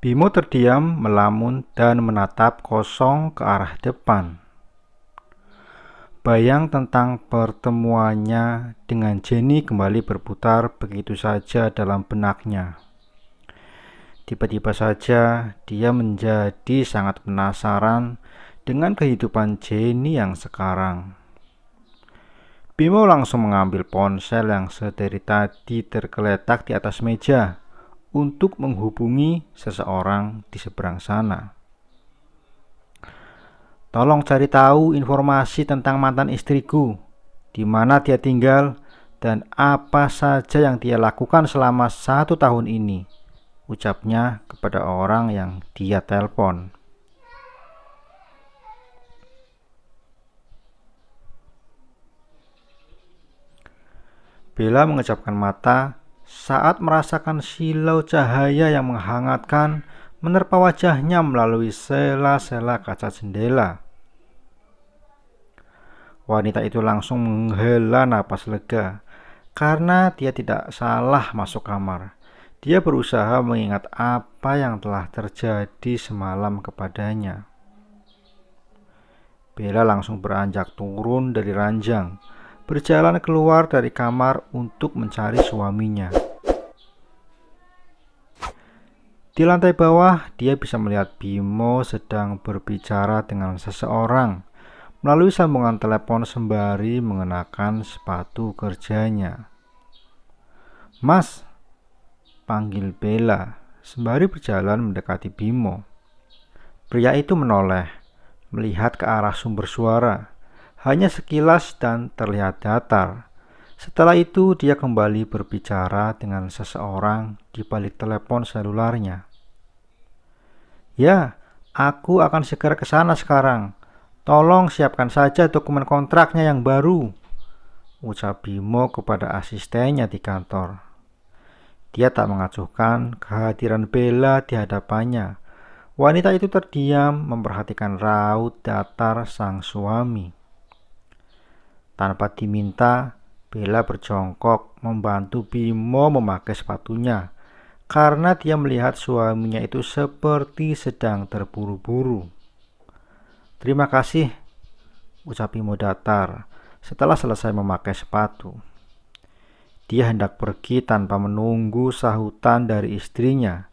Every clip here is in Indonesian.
Bimo terdiam, melamun, dan menatap kosong ke arah depan. Bayang tentang pertemuannya dengan Jenny kembali berputar begitu saja dalam benaknya. Tiba-tiba saja dia menjadi sangat penasaran dengan kehidupan Jenny yang sekarang. Bimo langsung mengambil ponsel yang sedari tadi tergeletak di atas meja untuk menghubungi seseorang di seberang sana. Tolong cari tahu informasi tentang mantan istriku, di mana dia tinggal, dan apa saja yang dia lakukan selama 1 tahun ini, ucapnya kepada orang yang dia telepon. Bella mengejapkan mata saat merasakan silau cahaya yang menghangatkan menerpa wajahnya melalui sela-sela kaca jendela. Wanita itu langsung menghela napas lega karena dia tidak salah masuk kamar. Dia berusaha mengingat apa yang telah terjadi semalam kepadanya. Bella langsung beranjak turun dari ranjang, berjalan keluar dari kamar untuk mencari suaminya. Di lantai bawah, dia bisa melihat Bimo sedang berbicara dengan seseorang melalui sambungan telepon sembari mengenakan sepatu kerjanya. "Mas," panggil Bella sembari berjalan mendekati Bimo. Pria itu menoleh, melihat ke arah sumber suara, hanya sekilas dan terlihat datar. Setelah itu dia kembali berbicara dengan seseorang di balik telepon selularnya. "Ya, aku akan segera ke sana sekarang. Tolong siapkan saja dokumen kontraknya yang baru," ucap Bimo kepada asistennya di kantor. Dia tak mengacuhkan kehadiran Bella di hadapannya. Wanita itu terdiam memperhatikan raut datar sang suami. Tanpa diminta, Bella berjongkok membantu Bimo memakai sepatunya karena dia melihat suaminya itu seperti sedang terburu-buru. "Terima kasih," ucap Bimo datar setelah selesai memakai sepatu. Dia hendak pergi tanpa menunggu sahutan dari istrinya,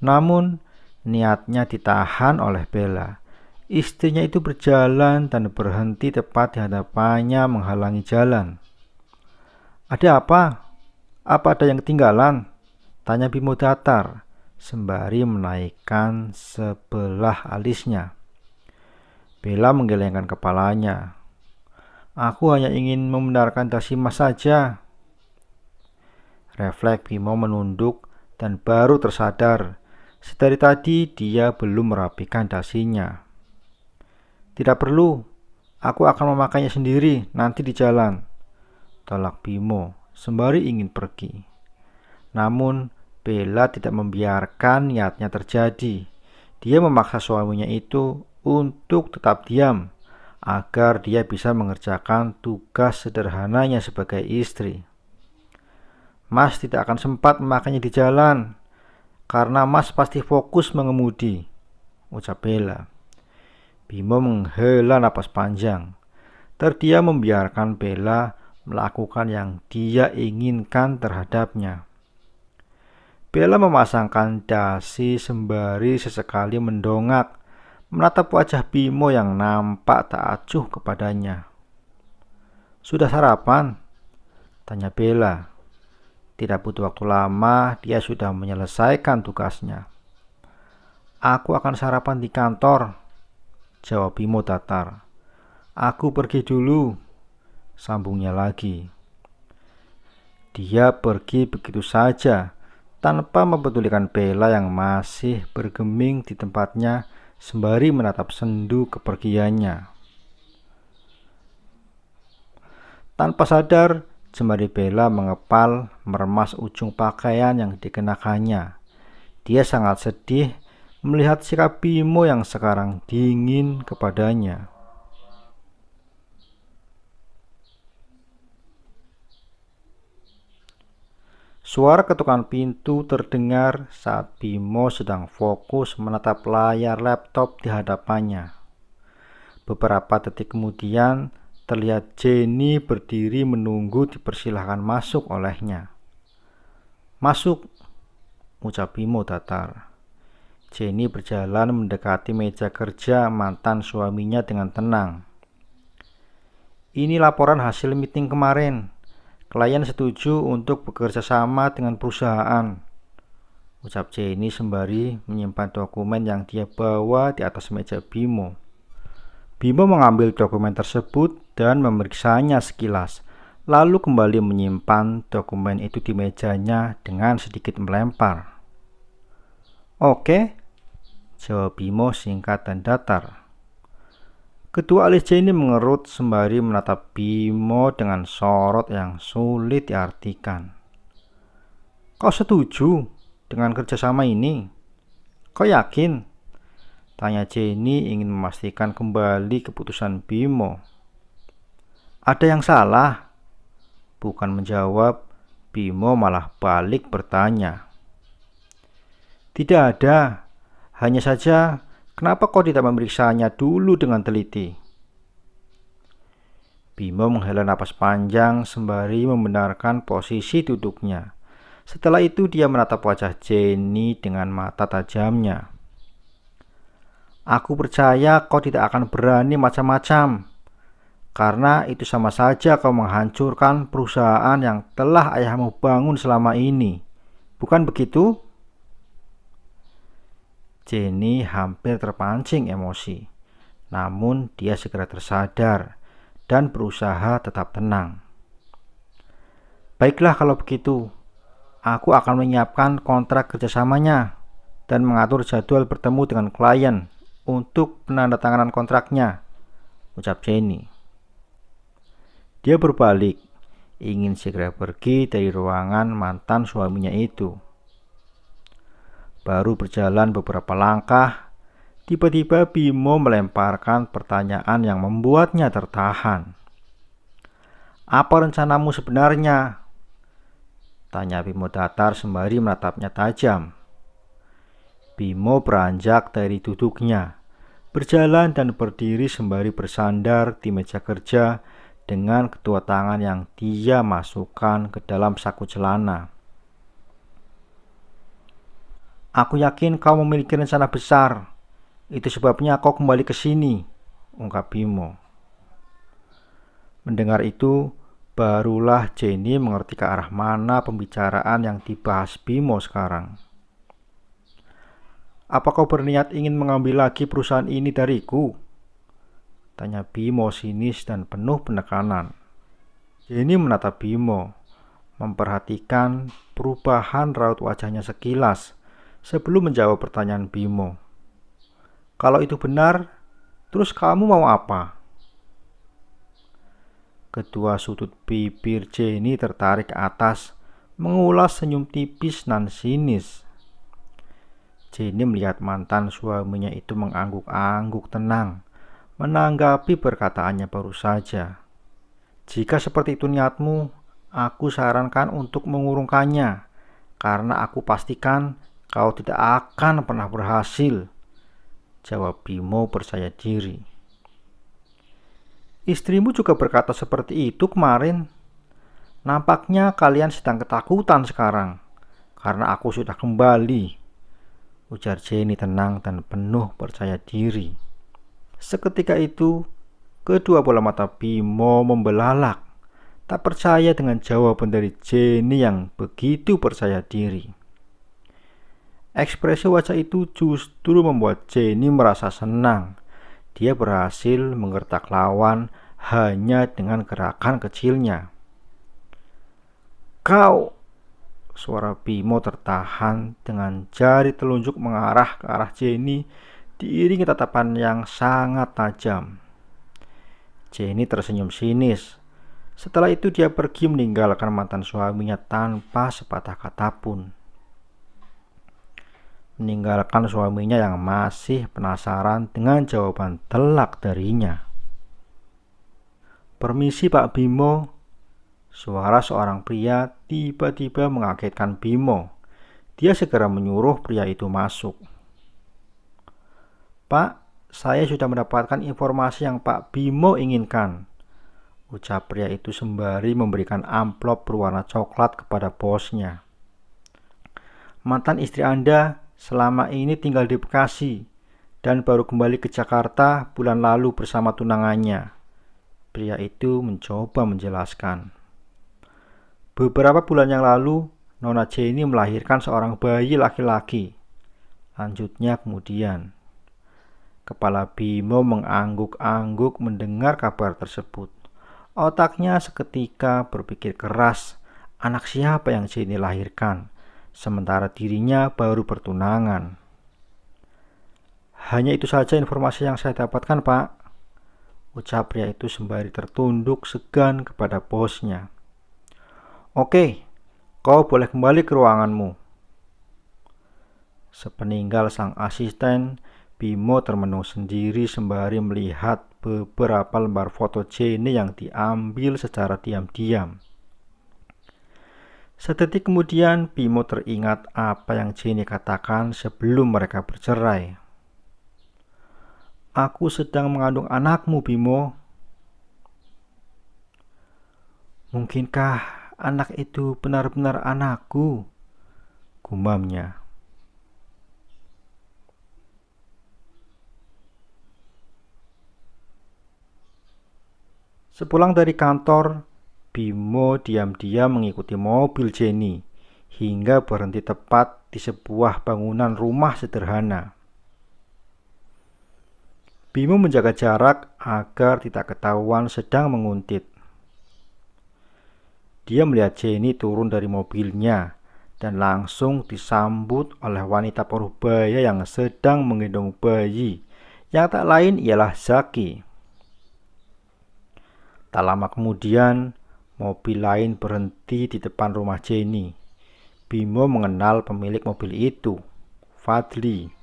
namun niatnya ditahan oleh Bella. Istrinya itu berjalan dan berhenti tepat di hadapannya menghalangi jalan. "Ada apa? Apa ada yang ketinggalan?" tanya Bimo datar sembari menaikkan sebelah alisnya. Bella menggelengkan kepalanya. "Aku hanya ingin membenarkan dasi Mas saja." Refleks Bimo menunduk dan baru tersadar. Sedari tadi dia belum merapikan dasinya. "Tidak perlu, aku akan memakainya sendiri nanti di jalan," tolak Bimo sembari ingin pergi. Namun Bella tidak membiarkan niatnya terjadi. Dia memaksa suaminya itu untuk tetap diam agar dia bisa mengerjakan tugas sederhananya sebagai istri. "Mas tidak akan sempat memakainya di jalan karena Mas pasti fokus mengemudi," ucap Bella. Bimo menghela napas panjang. Terdiam membiarkan Bella melakukan yang dia inginkan terhadapnya. Bella memasangkan dasi sembari sesekali mendongak, menatap wajah Bimo yang nampak tak acuh kepadanya. "Sudah sarapan?" tanya Bella. Tidak butuh waktu lama, dia sudah menyelesaikan tugasnya. "Aku akan sarapan di kantor," jawab Bimo datar. "Aku pergi dulu," sambungnya lagi. Dia pergi begitu saja, tanpa mempedulikan Bella yang masih bergeming di tempatnya sembari menatap sendu kepergiannya. Tanpa sadar, jemari Bella mengepal meremas ujung pakaian yang dikenakannya. Dia sangat sedih melihat sikap Bimo yang sekarang dingin kepadanya. Suara ketukan pintu terdengar saat Bimo sedang fokus menatap layar laptop di hadapannya. Beberapa detik kemudian, terlihat Jenny berdiri menunggu dipersilahkan masuk olehnya. "Masuk," ucap Bimo datar. Jenny berjalan mendekati meja kerja mantan suaminya dengan tenang. "Ini laporan hasil meeting kemarin. Klien setuju untuk bekerja sama dengan perusahaan," ucap Jenny sembari menyimpan dokumen yang dia bawa di atas meja Bimo. Bimo mengambil dokumen tersebut dan memeriksanya sekilas, lalu kembali menyimpan dokumen itu di mejanya dengan sedikit melempar. "Oke," jawab Bimo singkat dan datar. Kedua alis Jenny mengerut sembari menatap Bimo dengan sorot yang sulit diartikan. "Kau setuju dengan kerjasama ini? Kau yakin?" tanya Jenny ingin memastikan kembali keputusan Bimo. "Ada yang salah?" Bukan menjawab, Bimo malah balik bertanya. "Tidak ada, hanya saja kenapa kau tidak memeriksanya dulu dengan teliti?" Bimo menghela napas panjang sembari membenarkan posisi duduknya. Setelah itu dia menatap wajah Jenny dengan mata tajamnya. "Aku percaya kau tidak akan berani macam-macam, karena itu sama saja kau menghancurkan perusahaan yang telah ayahmu bangun selama ini. Bukan begitu?" Jenny hampir terpancing emosi, namun dia segera tersadar dan berusaha tetap tenang. "Baiklah kalau begitu, aku akan menyiapkan kontrak kerjasamanya dan mengatur jadwal bertemu dengan klien untuk penandatanganan kontraknya," ucap Jenny. Dia berbalik, ingin segera pergi dari ruangan mantan suaminya itu. Baru berjalan beberapa langkah, tiba-tiba Bimo melemparkan pertanyaan yang membuatnya tertahan. "Apa rencanamu sebenarnya?" tanya Bimo datar sembari menatapnya tajam. Bimo beranjak dari duduknya, berjalan dan berdiri sembari bersandar di meja kerja dengan kedua tangan yang dia masukkan ke dalam saku celana. "Aku yakin kau memiliki rencana besar. Itu sebabnya kau kembali ke sini," ungkap Bimo. Mendengar itu, barulah Jenny mengerti ke arah mana pembicaraan yang dibahas Bimo sekarang. "Apa kau berniat ingin mengambil lagi perusahaan ini dariku?" tanya Bimo sinis dan penuh penekanan. Jenny menatap Bimo, memperhatikan perubahan raut wajahnya sekilas sebelum menjawab pertanyaan Bimo. "Kalau itu benar, terus kamu mau apa?" Kedua sudut bibir Jenny tertarik ke atas, mengulas senyum tipis nan sinis. Jenny melihat mantan suaminya itu mengangguk-angguk tenang, menanggapi perkataannya baru saja. "Jika seperti itu niatmu, aku sarankan untuk mengurungkannya, karena aku pastikan kau tidak akan pernah berhasil," jawab Bimo percaya diri. "Istrimu juga berkata seperti itu kemarin. Nampaknya kalian sedang ketakutan sekarang, karena aku sudah kembali," ujar Jenny tenang dan penuh percaya diri. Seketika itu, kedua bola mata Bimo membelalak, tak percaya dengan jawaban dari Jenny yang begitu percaya diri. Ekspresi wajah itu justru membuat Jenny merasa senang. Dia berhasil menggertak lawan hanya dengan gerakan kecilnya. "Kau!" Suara Bimo tertahan dengan jari telunjuk mengarah ke arah Jenny diiringi tatapan yang sangat tajam. Jenny tersenyum sinis. Setelah itu dia pergi meninggalkan mantan suaminya tanpa sepatah kata pun. Meninggalkan suaminya yang masih penasaran dengan jawaban telak darinya. "Permisi Pak Bimo," Suara seorang pria tiba-tiba mengagetkan Bimo. Dia segera menyuruh pria itu masuk. "Pak, saya sudah mendapatkan informasi yang Pak Bimo inginkan," ucap pria itu sembari memberikan amplop berwarna coklat kepada bosnya. "Mantan istri Anda selama ini tinggal di Bekasi dan baru kembali ke Jakarta bulan lalu bersama tunangannya," pria itu mencoba menjelaskan. "Beberapa bulan yang lalu, Nona Jenny melahirkan seorang bayi laki-laki," lanjutnya kemudian. Kepala Bimo mengangguk-angguk mendengar kabar tersebut. Otaknya seketika berpikir keras, anak siapa yang Jenny lahirkan, sementara dirinya baru bertunangan. "Hanya itu saja informasi yang saya dapatkan, Pak," ucap pria itu sembari tertunduk segan kepada bosnya. "Oke, kau boleh kembali ke ruanganmu." Sepeninggal sang asisten, Bimo termenung sendiri sembari melihat beberapa lembar foto Jenny yang diambil secara diam-diam. Sedetik kemudian, Bimo teringat apa yang Jenny katakan sebelum mereka bercerai. "Aku sedang mengandung anakmu, Bimo." "Mungkinkah anak itu benar-benar anakku?" gumamnya. Sepulang dari kantor, Bimo diam-diam mengikuti mobil Jenny hingga berhenti tepat di sebuah bangunan rumah sederhana. Bimo menjaga jarak agar tidak ketahuan sedang menguntit. Dia melihat Jenny turun dari mobilnya dan langsung disambut oleh wanita paruh-baya yang sedang menggendong bayi, yang tak lain ialah Zaki. Tak lama kemudian, mobil lain berhenti di depan rumah Jenny. Bimo mengenal pemilik mobil itu, Fadli.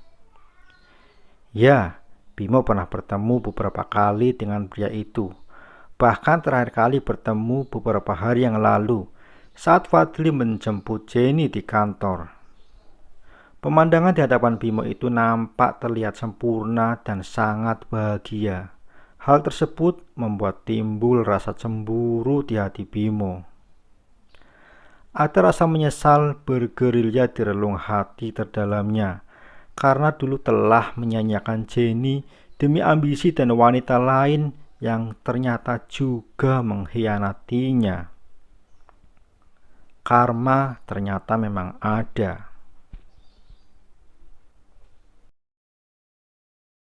Ya, Bimo pernah bertemu beberapa kali dengan pria itu. Bahkan terakhir kali bertemu beberapa hari yang lalu, saat Fadli menjemput Jenny di kantor. Pemandangan di hadapan Bimo itu nampak terlihat sempurna dan sangat bahagia. Hal tersebut membuat timbul rasa cemburu di hati Bimo. Ada rasa menyesal bergerilya di relung hati terdalamnya, karena dulu telah menyanyiakan Jenny demi ambisi dan wanita lain yang ternyata juga mengkhianatinya. Karma ternyata memang ada.